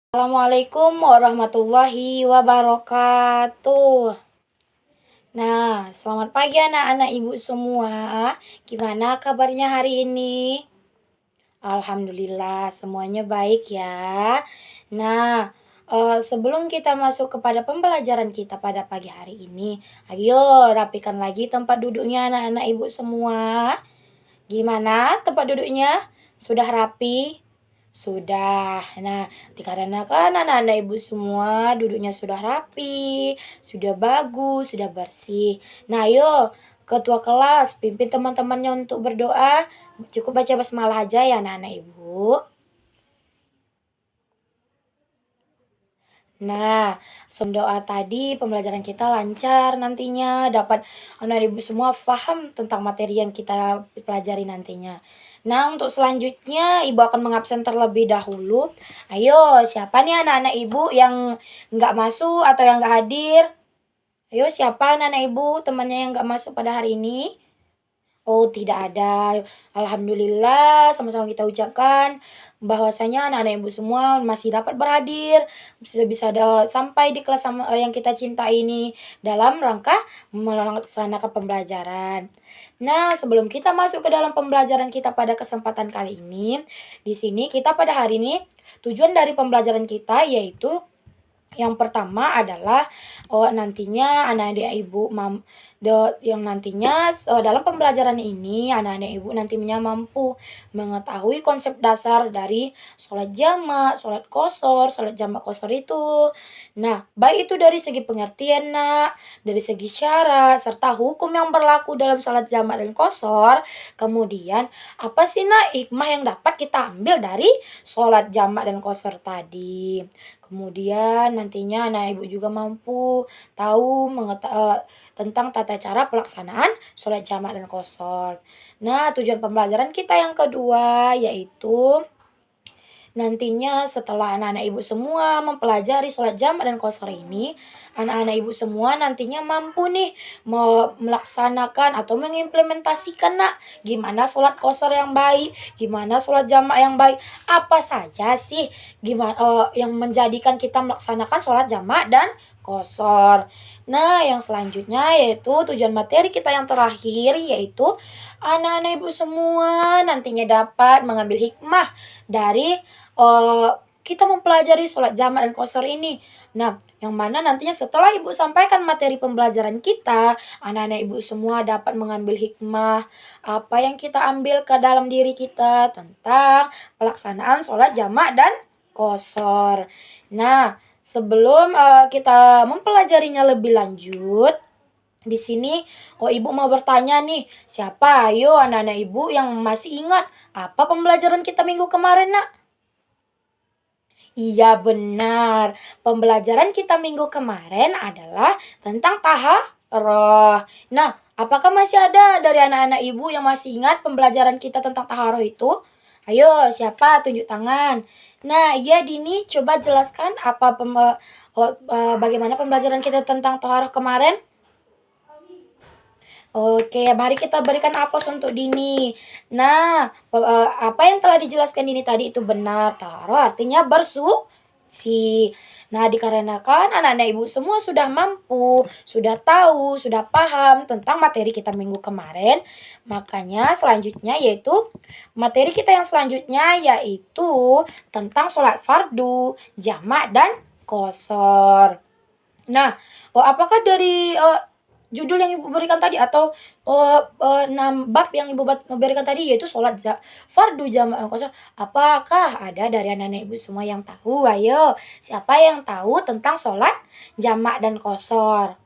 Assalamualaikum warahmatullahi wabarakatuh. Nah, selamat pagi anak-anak ibu semua. Gimana kabarnya hari ini? Alhamdulillah semuanya baik ya. Nah, sebelum kita masuk kepada pembelajaran kita pada pagi hari ini, ayo rapikan lagi tempat duduknya anak-anak ibu semua. Gimana tempat duduknya? Sudah rapi? Sudah. Nah, dikarenakan anak-anak ibu semua duduknya sudah rapi, sudah bagus, sudah bersih. Nah, ayo ketua kelas pimpin teman-temannya untuk berdoa. Cukup baca basmalah aja ya anak-anak ibu. Nah, doa tadi pembelajaran kita lancar nantinya, dapat anak ibu semua paham tentang materi yang kita pelajari nantinya. Nah, untuk selanjutnya ibu akan mengabsen terlebih dahulu. Ayo, siapa nih anak-anak ibu yang nggak masuk atau yang nggak hadir? Ayo, siapa anak-anak ibu temannya yang nggak masuk pada hari ini? Oh, tidak ada. Alhamdulillah, sama-sama kita ucapkan bahwasanya anak-anak ibu semua masih dapat berhadir, bisa sampai di kelas yang kita cintai ini dalam rangka melaksanakan pembelajaran. Nah, sebelum kita masuk ke dalam pembelajaran kita pada kesempatan kali ini, di sini kita pada hari ini tujuan dari pembelajaran kita yaitu yang pertama adalah, nantinya anak-adik ibu yang nantinya dalam pembelajaran ini anak-anak ibu nantinya mampu mengetahui konsep dasar dari sholat jamak, sholat qashar, sholat jamak qashar itu. Nah, baik itu dari segi pengertian Nak, dari segi syarat, serta hukum yang berlaku dalam sholat jamak dan qashar. Kemudian, apa sih Nak hikmah yang dapat kita ambil dari sholat jamak dan qashar tadi. Kemudian nantinya anak ibu juga mampu tahu tentang tata cara pelaksanaan sholat jamak dan qashar. Nah, tujuan pembelajaran kita yang kedua yaitu nantinya setelah anak-anak ibu semua mempelajari sholat jamak dan qashar ini, anak-anak ibu semua nantinya mampu nih melaksanakan atau mengimplementasikan Nak, gimana sholat qashar yang baik, gimana sholat jamak yang baik, apa saja sih yang menjadikan kita melaksanakan sholat jamak dan qashar. Nah, yang selanjutnya yaitu tujuan materi kita yang terakhir yaitu anak-anak ibu semua nantinya dapat mengambil hikmah dari kita mempelajari sholat jamak dan qashar ini. Nah, yang mana nantinya setelah ibu sampaikan materi pembelajaran kita, anak-anak ibu semua dapat mengambil hikmah apa yang kita ambil ke dalam diri kita tentang pelaksanaan sholat jamak dan qashar. Nah, sebelum kita mempelajarinya lebih lanjut, di sini ibu mau bertanya nih, siapa ayo anak-anak ibu yang masih ingat apa pembelajaran kita minggu kemarin Nak? Iya benar, pembelajaran kita minggu kemarin adalah tentang taharah. Nah, apakah masih ada dari anak-anak ibu yang masih ingat pembelajaran kita tentang taharah itu? Ayo, siapa? Tunjuk tangan. Nah, iya Dini, coba jelaskan bagaimana pembelajaran kita tentang taharah kemarin? Oke, mari kita berikan aplaus untuk Dini. Nah, apa yang telah dijelaskan Dini tadi itu benar. Taro artinya bersuci. Nah, dikarenakan anak-anak ibu semua sudah mampu, sudah tahu, sudah paham tentang materi kita minggu kemarin. Makanya selanjutnya yaitu materi kita yang selanjutnya yaitu tentang sholat fardu, jamak, dan qashar. Nah, apakah dari judul yang ibu berikan tadi atau bab yang ibu berikan tadi yaitu sholat fardu jamak qashar, apakah ada dari anak-anak ibu semua yang tahu? Ayo, siapa yang tahu tentang sholat jamak dan qashar?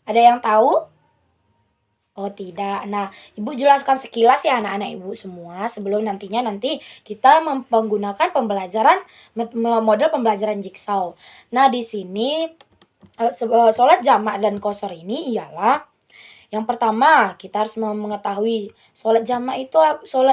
Ada yang tahu? Oh tidak. Nah, ibu jelaskan sekilas ya anak-anak ibu semua sebelum nanti kita menggunakan pembelajaran model pembelajaran jigsaw. Nah, di sini sholat jamak dan qashar ini ialah yang pertama kita harus mengetahui sholat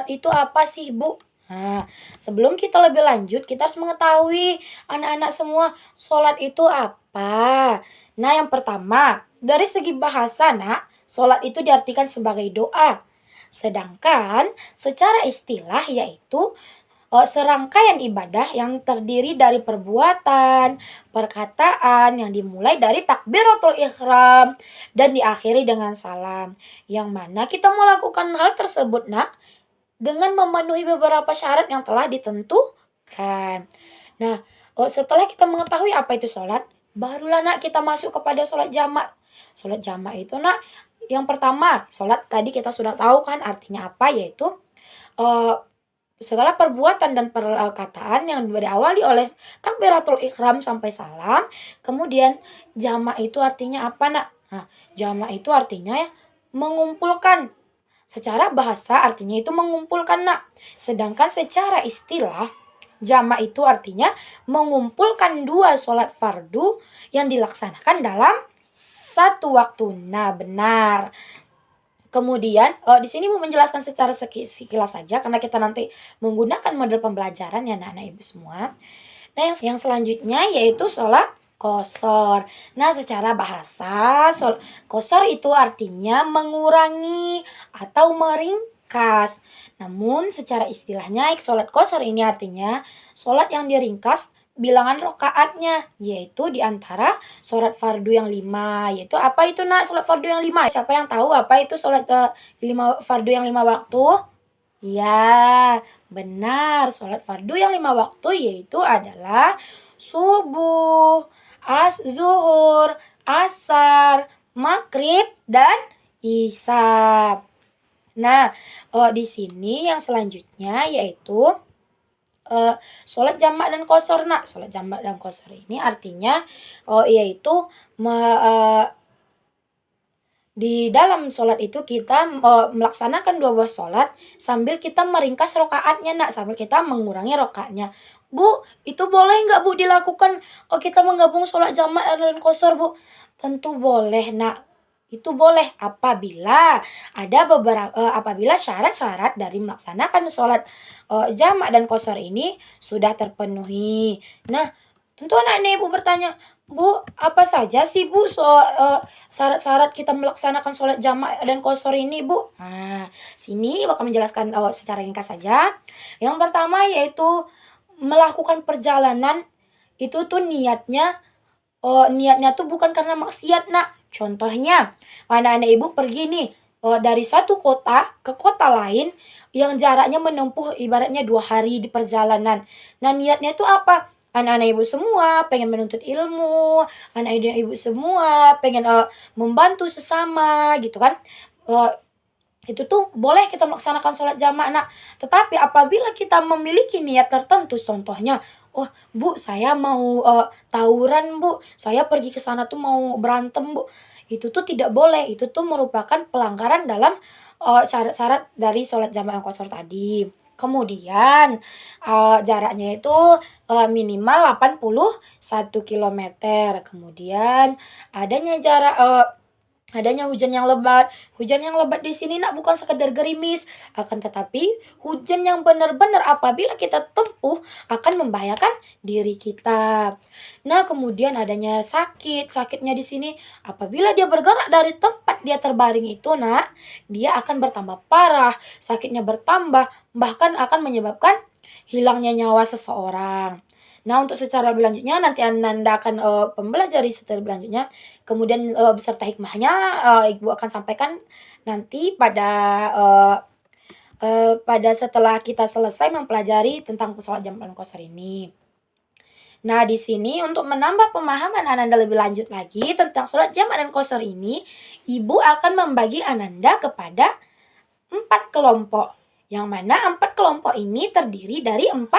itu apa sih Bu? Nah, sebelum kita lebih lanjut kita harus mengetahui anak-anak semua sholat itu apa. Nah, yang pertama dari segi bahasa Nak, sholat itu diartikan sebagai doa. Sedangkan secara istilah yaitu serangkaian ibadah yang terdiri dari perbuatan, perkataan yang dimulai dari takbiratul ihram dan diakhiri dengan salam. Yang mana kita melakukan hal tersebut nak dengan memenuhi beberapa syarat yang telah ditentukan. Nah, setelah kita mengetahui apa itu sholat, barulah nak kita masuk kepada sholat jamak. Sholat jamak itu nak, yang pertama, sholat tadi kita sudah tahu kan artinya apa, yaitu eh, segala perbuatan dan perkataan yang diawali oleh takbiratul ikram sampai salam. Kemudian jamak itu artinya apa nak? Nah, jamak itu artinya ya, mengumpulkan. Secara bahasa artinya itu mengumpulkan nak. Sedangkan secara istilah jamak itu artinya mengumpulkan dua sholat fardu yang dilaksanakan dalam satu waktu. Nah, benar. Kemudian di sini Bu menjelaskan secara sekilas saja karena kita nanti menggunakan model pembelajaran ya anak-anak Ibu semua. Nah, yang selanjutnya yaitu sholat qashar. Nah, secara bahasa qashar itu artinya mengurangi atau meringkas. Namun secara istilahnya sholat qashar ini artinya sholat yang diringkas bilangan rokaatnya, yaitu diantara sholat fardu yang 5. Yaitu apa itu nak sholat fardu yang 5? Siapa yang tahu apa itu sholat fardu yang 5 waktu? Ya, benar. Sholat fardu yang 5 waktu yaitu adalah subuh, zuhur, asar, maghrib, dan isya. Nah, di sini yang selanjutnya yaitu sholat jamak dan qashar nak. Sholat jamak dan qashar ini artinya yaitu di dalam sholat itu kita melaksanakan dua buah sholat sambil kita meringkas rokaatnya nak, sambil kita mengurangi rokaatnya. Bu, itu boleh nggak Bu dilakukan kita menggabung sholat jamak dan qashar Bu? Tentu boleh nak. Itu boleh apabila ada apabila syarat-syarat dari melaksanakan sholat jamak dan qashar ini sudah terpenuhi. Nah, tentu anak-anak Ibu bertanya, Bu, apa saja sih Bu syarat-syarat kita melaksanakan sholat jamak dan qashar ini Bu? Nah, sini Ibu akan menjelaskan secara ringkas saja. Yang pertama yaitu melakukan perjalanan itu tuh niatnya tuh bukan karena maksiat nak. Contohnya, anak-anak Ibu pergi nih dari satu kota ke kota lain yang jaraknya menempuh ibaratnya 2 hari di perjalanan. Nah, niatnya itu apa? Anak-anak Ibu semua pengen menuntut ilmu, anak-anak Ibu semua pengen membantu sesama gitu kan. Itu tuh boleh kita melaksanakan sholat jamak nak. Tetapi apabila kita memiliki niat tertentu, contohnya, oh Bu saya mau tawuran Bu, saya pergi ke sana tuh mau berantem Bu. Itu tuh tidak boleh, itu tuh merupakan pelanggaran dalam syarat-syarat dari sholat jamak yang qashar tadi. Kemudian jaraknya itu minimal 81 kilometer. Kemudian adanya hujan yang lebat. Hujan yang lebat di sini nak bukan sekedar gerimis, akan tetapi hujan yang benar-benar apabila kita tempuh akan membahayakan diri kita. Nah, kemudian adanya sakit. Sakitnya di sini apabila dia bergerak dari tempat dia terbaring itu nak, dia akan bertambah parah, sakitnya bertambah, bahkan akan menyebabkan hilangnya nyawa seseorang. Nah, untuk secara lebih lanjutnya nanti Ananda akan mempelajari secara berlanjutnya. Kemudian beserta hikmahnya Ibu akan sampaikan nanti pada setelah kita selesai mempelajari tentang sholat jamak dan qashar ini. Nah, di sini untuk menambah pemahaman Ananda lebih lanjut lagi tentang sholat jamak dan qashar ini, Ibu akan membagi Ananda kepada 4 kelompok. Yang mana 4 kelompok ini terdiri dari 4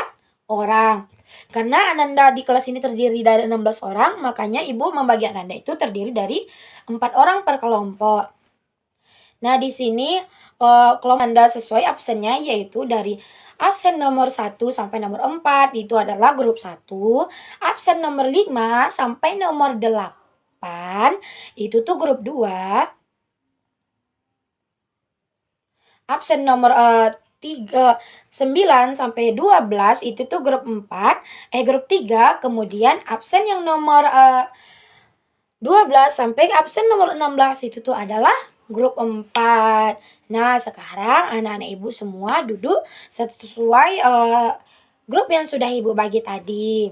orang. Karena Ananda di kelas ini terdiri dari 16 orang, makanya Ibu membagi Ananda itu terdiri dari 4 orang per kelompok. Nah, di sini kelompok Anda sesuai absennya yaitu dari absen nomor 1 sampai nomor 4 itu adalah grup 1, absen nomor 5 sampai nomor 8 itu tuh grup 2, absen nomor 9 sampai 12 itu tuh grup 3, kemudian absen yang nomor 12 sampai absen nomor 16 itu tuh adalah grup 4. Nah, sekarang anak-anak Ibu semua duduk sesuai grup yang sudah Ibu bagi tadi.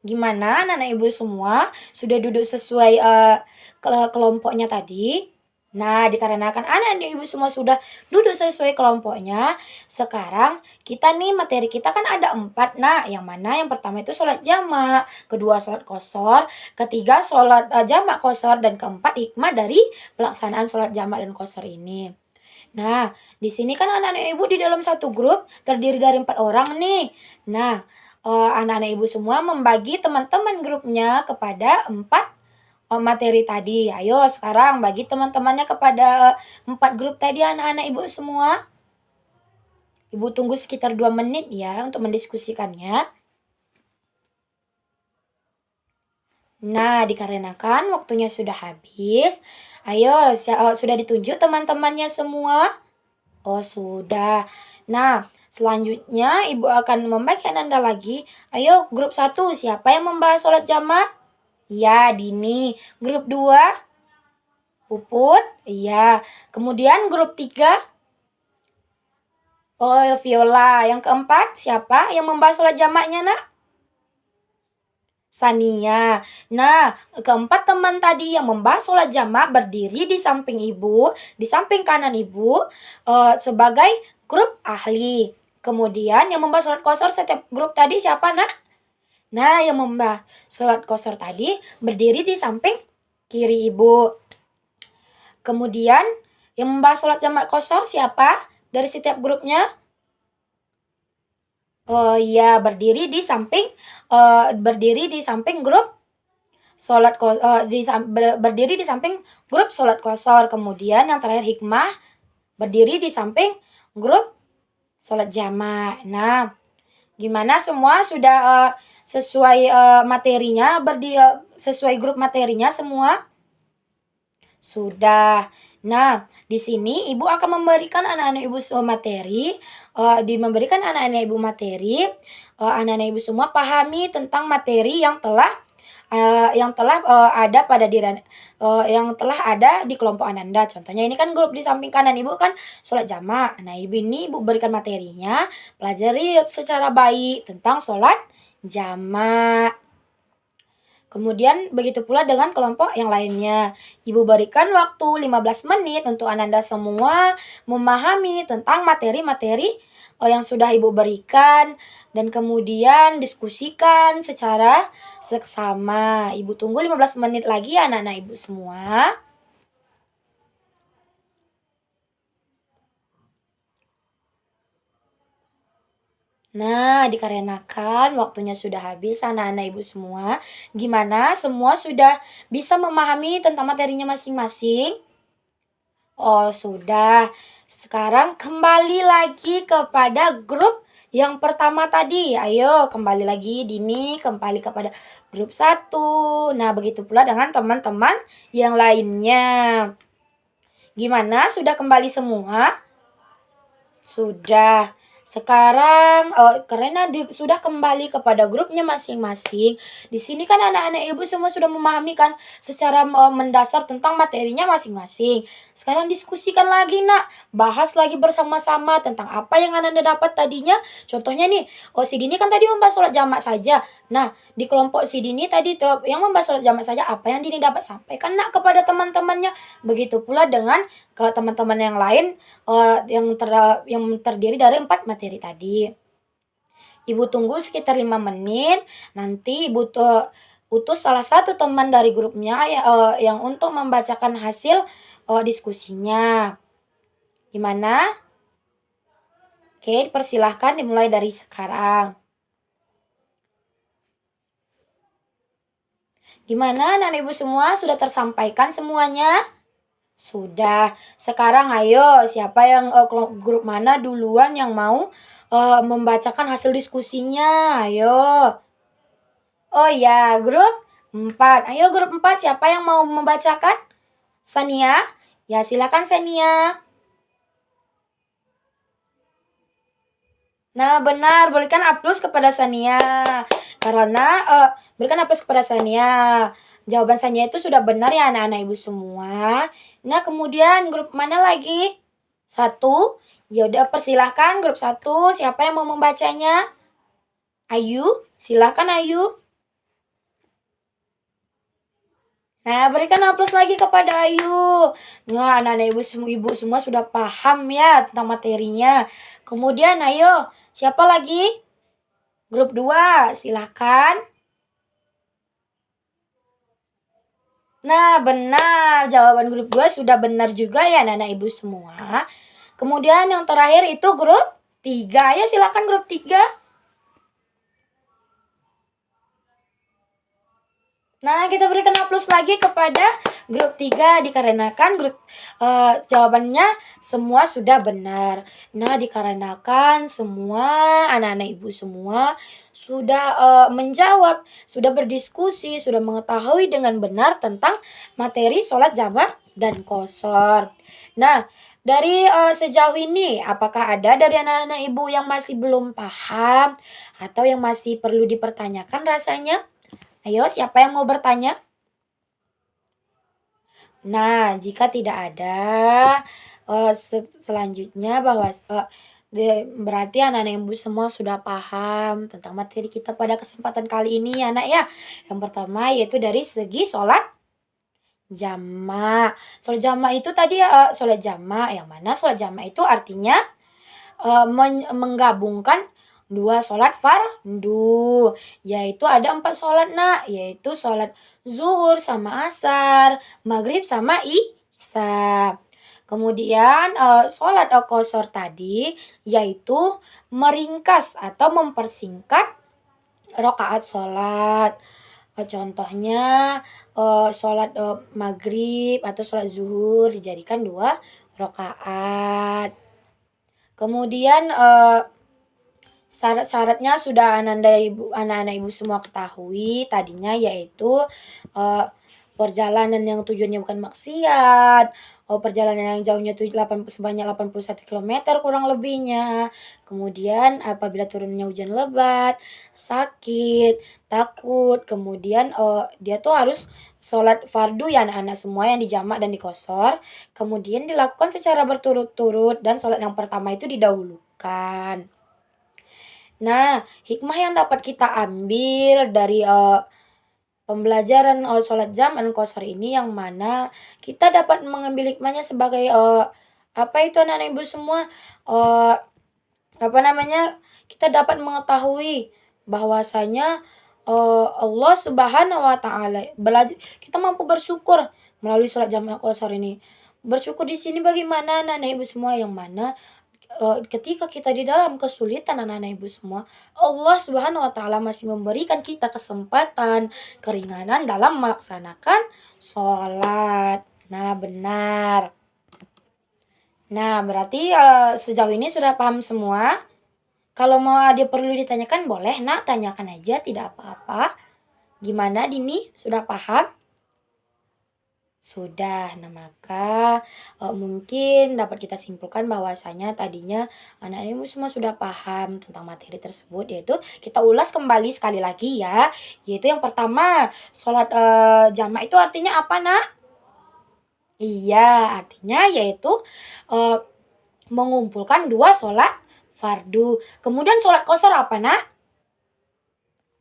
Gimana anak-anak Ibu semua sudah duduk sesuai kelompoknya tadi? Nah, dikarenakan anak-anak Ibu semua sudah duduk sesuai kelompoknya, sekarang kita nih materi kita kan ada 4. Nah, yang mana yang pertama itu sholat jamak, kedua sholat qashar, ketiga sholat jamak qashar, dan keempat hikmah dari pelaksanaan sholat jamak dan qashar ini. Nah, di sini kan anak-anak Ibu di dalam satu grup terdiri dari 4 orang nih. Nah, anak-anak Ibu semua membagi teman-teman grupnya kepada 4 materi tadi. Ayo sekarang bagi teman-temannya kepada 4 grup tadi anak-anak Ibu semua. Ibu tunggu sekitar 2 menit ya untuk mendiskusikannya. Nah, dikarenakan waktunya sudah habis, ayo sudah ditunjuk teman-temannya semua? Oh, sudah. Nah, selanjutnya Ibu akan membagi Anda lagi. Ayo, grup 1, siapa yang membahas sholat jamak? Ya, Dini. Grup 2, Puput. Iya. Kemudian grup 3, oh, Viola. Yang keempat, siapa yang membahas sholat jamaknya, nak? Sania. Nah, keempat teman tadi yang membahas sholat jamak berdiri di samping Ibu, di samping kanan Ibu, sebagai grup ahli. Kemudian yang membahas sholat qashar setiap grup tadi siapa, nak? Nah, yang membahas sholat qashar tadi berdiri di samping kiri Ibu. Kemudian yang membahas sholat jamak qashar siapa dari setiap grupnya? Oh iya, berdiri di samping grup berdiri di samping grup sholat qashar. Kemudian yang terakhir hikmah berdiri di samping grup sholat jamak. Nah, gimana semua sudah sesuai materinya, sesuai grup materinya semua? Sudah. Nah, di sini Ibu akan memberikan anak-anak Ibu materi, memberikan anak-anak Ibu materi, anak-anak Ibu semua pahami tentang materi yang telah ada pada yang telah ada di kelompok Ananda. Contohnya ini kan grup di samping kanan Ibu kan sholat jamak. Nah, Ibu berikan materinya, pelajari secara baik tentang sholat jamak. Kemudian begitu pula dengan kelompok yang lainnya. Ibu berikan waktu 15 menit untuk Ananda semua memahami tentang materi-materi yang sudah Ibu berikan dan kemudian diskusikan secara seksama. Ibu tunggu 15 menit lagi anak-anak Ibu semua. Nah, dikarenakan waktunya sudah habis anak-anak Ibu semua, gimana semua sudah bisa memahami tentang materinya masing-masing? Oh, sudah. Sekarang kembali lagi kepada grup yang pertama tadi. Ayo, kembali lagi Dini, kembali kepada grup 1. Nah, begitu pula dengan teman-teman yang lainnya. Gimana? Sudah kembali semua? Sudah. Sekarang karena sudah kembali kepada grupnya masing-masing. Di sini kan anak-anak Ibu semua sudah memahami kan secara mendasar tentang materinya masing-masing. Sekarang diskusikan lagi, nak. Bahas lagi bersama-sama tentang apa yang Anda dapat tadinya. Contohnya nih, si Dini kan tadi membahas sholat jamak saja. Nah, di kelompok si Dini tadi yang membahas sholat jamak saja, apa yang Dini dapat sampaikan, nak, kepada teman-temannya. Begitu pula dengan ke teman-teman yang lain yang terdiri dari 4 materi tadi. Ibu tunggu sekitar 5 menit, nanti Ibu utus salah satu teman dari grupnya yang untuk membacakan hasil diskusinya. Gimana? Oke, persilahkan dimulai dari sekarang. Gimana anak Ibu semua sudah tersampaikan semuanya? Sudah. Sekarang ayo, siapa yang grup mana duluan yang mau membacakan hasil diskusinya? Ayo. Oh ya, grup 4. Ayo grup 4, siapa yang mau membacakan? Sania? Ya, silakan Sania. Nah, benar. Berikan aplaus kepada Sania. Karena berikan aplaus kepada Sania. Jawaban Sania itu sudah benar ya anak-anak Ibu semua. Nah, kemudian grup mana lagi? 1. Ya udah, persilahkan grup 1, siapa yang mau membacanya? Ayu, silakan Ayu. Nah, berikan aplaus lagi kepada Ayu. Nah, anak-anak ibu semua sudah paham ya tentang materinya. Kemudian, ayo, siapa lagi? Grup 2, silahkan. Nah, benar. Jawaban grup 2 sudah benar juga ya anak-anak ibu semua. Kemudian yang terakhir itu grup 3. Ya, silakan grup 3. Nah, kita berikan aplaus lagi kepada grup 3 dikarenakan jawabannya semua sudah benar. Nah, dikarenakan semua anak-anak ibu semua sudah menjawab, sudah berdiskusi, sudah mengetahui dengan benar tentang materi sholat jamak dan qashar. Nah, dari sejauh ini, apakah ada dari anak-anak ibu yang masih belum paham atau yang masih perlu dipertanyakan rasanya? Ayo, siapa yang mau bertanya? Nah, jika tidak ada, selanjutnya bahwa berarti anak-anak ibu semua sudah paham tentang materi kita pada kesempatan kali ini ya, Nak, ya. Yang pertama yaitu dari segi sholat jamak. Sholat jamak itu tadi sholat jamak, yang mana sholat jamak itu artinya menggabungkan dua sholat fardu, yaitu ada 4 sholat, Nak, yaitu sholat zuhur sama asar, maghrib sama isya. Kemudian sholat qashar tadi yaitu meringkas atau mempersingkat rakaat sholat. Contohnya sholat maghrib atau sholat zuhur dijadikan 2 rakaat. Kemudian syarat-syaratnya sudah anak-anak ibu semua ketahui tadinya, yaitu perjalanan yang tujuannya bukan maksiat, perjalanan yang jauhnya sebanyak 81 kilometer kurang lebihnya. Kemudian apabila turunnya hujan lebat, sakit, takut, kemudian dia tuh harus sholat fardu ya anak-anak semua yang dijamak dan dikosor. Kemudian dilakukan secara berturut-turut dan sholat yang pertama itu didahulukan. Nah, hikmah yang dapat kita ambil dari pembelajaran sholat jam dan qashar ini yang mana kita dapat mengambil hikmahnya sebagai apa itu anak-anak ibu semua, apa namanya, kita dapat mengetahui bahwasanya Allah Subhanahu wa taala kita mampu bersyukur melalui sholat jam dan qashar ini. Bersyukur di sini bagaimana anak-anak ibu semua, yang mana ketika kita di dalam kesulitan anak-anak ibu semua, Allah Subhanahu wa taala masih memberikan kita kesempatan, keringanan dalam melaksanakan sholat. Nah, benar. Nah, berarti sejauh ini sudah paham semua? Kalau mau ada perlu ditanyakan boleh, Nak, tanyakan aja, tidak apa-apa. Gimana Dini, sudah paham? Sudah. Nah, maka mungkin dapat kita simpulkan bahwasanya tadinya anak ibu semua sudah paham tentang materi tersebut, yaitu kita ulas kembali sekali lagi ya, yaitu yang pertama, sholat jamak itu artinya apa, Nak? Iya, artinya yaitu mengumpulkan 2 sholat fardu. Kemudian sholat qashar apa, Nak?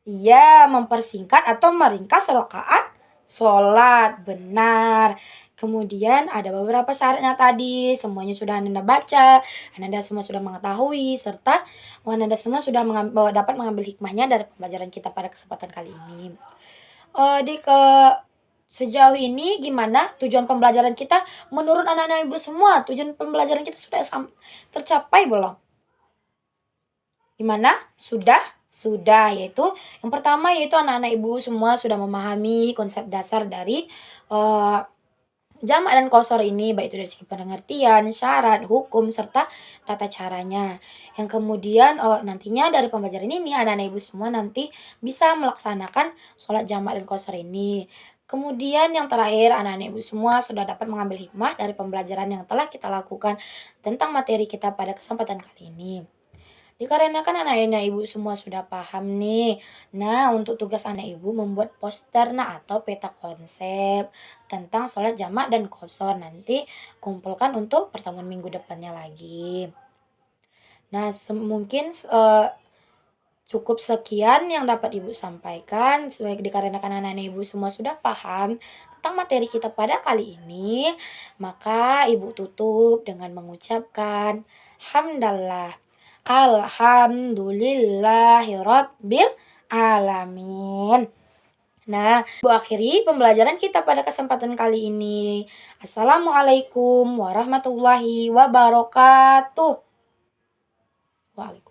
Iya, mempersingkat atau meringkas rakaat sholat, benar. Kemudian ada beberapa syaratnya tadi, semuanya sudah Ananda baca, Ananda semua sudah mengetahui, serta Ananda semua sudah dapat mengambil hikmahnya dari pembelajaran kita pada kesempatan kali ini. Di sejauh ini gimana tujuan pembelajaran kita menurut anak-anak ibu semua? Tujuan pembelajaran kita sudah tercapai belum? Gimana? Sudah? Sudah, yaitu yang pertama yaitu anak-anak ibu semua sudah memahami konsep dasar dari jamak dan qashar ini, baik itu dari segi pengertian, syarat, hukum, serta tata caranya. Yang kemudian nantinya dari pembelajaran ini anak-anak ibu semua nanti bisa melaksanakan sholat jamak dan qashar ini. Kemudian yang terakhir, anak-anak ibu semua sudah dapat mengambil hikmah dari pembelajaran yang telah kita lakukan tentang materi kita pada kesempatan kali ini. Dikarenakan anak-anak ibu semua sudah paham nih. Nah, untuk tugas anak ibu membuat poster atau peta konsep tentang sholat jamak dan qashar. Nanti kumpulkan untuk pertemuan minggu depannya lagi. Nah, mungkin, cukup sekian yang dapat Ibu sampaikan, dikarenakan anak-anak Ibu semua sudah paham tentang materi kita pada kali ini, maka Ibu tutup dengan mengucapkan hamdallah, alhamdulillahirabbil alamin. Nah, Ibu akhiri pembelajaran kita pada kesempatan kali ini. Assalamualaikum warahmatullahi wabarakatuh. Waalaikumsalam.